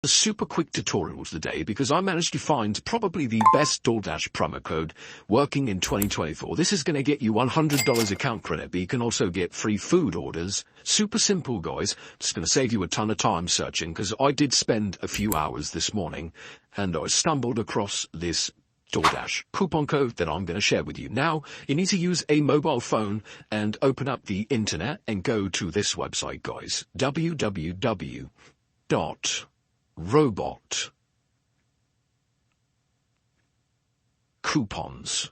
A super quick tutorial today because I managed to find probably the best DoorDash promo code working in 2024. This is going to get you $100 account credit, but you can also get free food orders. Super simple, guys. It's going to save you a ton of time searching because I did spend a few hours this morning and I stumbled across this DoorDash coupon code that I'm going to share with you. Now, you need to use a mobile phone and open up the internet and go to this website, guys. www.robot coupons.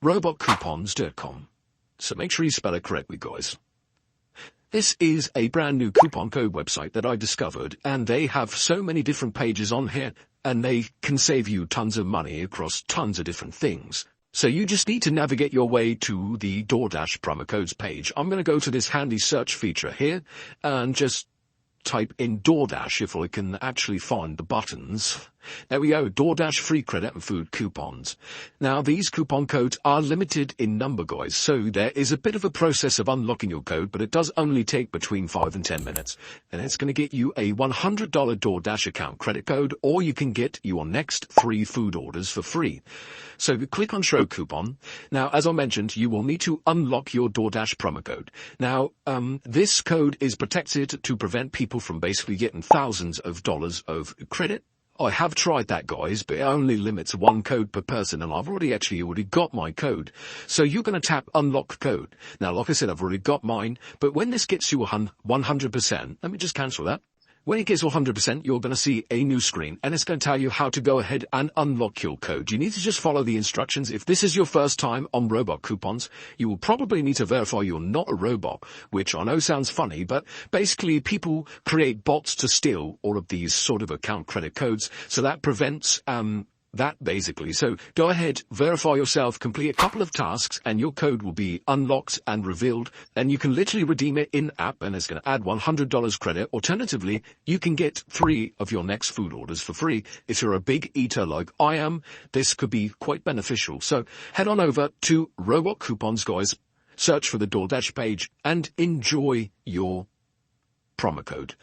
robotcoupons.com. So make sure you spell it correctly, guys. This is a brand new coupon code website that I discovered, and they have so many different pages on here, and they can save you tons of money across tons of different things. So you just need to navigate your way to the DoorDash promo codes page. I'm going to go to this handy search feature here and just type in DoorDash if I can actually find the buttons. There we go, DoorDash free credit and food coupons. Now, these coupon codes are limited in number, guys, so there is a bit of a process of unlocking your code, but it does only take between 5 and 10 minutes. And it's going to get you a $100 DoorDash account credit code, or you can get your next 3 food orders for free. So click on Show Coupon. Now, as I mentioned, you will need to unlock your DoorDash promo code. Now, this code is protected to prevent people from basically getting thousands of dollars of credit. I have tried that, guys, but it only limits 1 code per person, and I've already got my code. So you're going to tap Unlock Code. Now, like I said, I've already got mine, but when this gets you 100%, let me just cancel that. When it gets to 100%, you're going to see a new screen, and it's going to tell you how to go ahead and unlock your code. You need to just follow the instructions. If this is your first time on robot coupons, you will probably need to verify you're not a robot, which I know sounds funny, but basically people create bots to steal all of these sort of account credit codes, so that prevents that basically. So go ahead, verify yourself, complete a couple of tasks, and your code will be unlocked and revealed. Then you can literally redeem it in-app, and it's going to add $100 credit. Alternatively, you can get 3 of your next food orders for free. If you're a big eater like I am, this could be quite beneficial. So head on over to Robot Coupons, guys, search for the DoorDash page, and enjoy your promo code.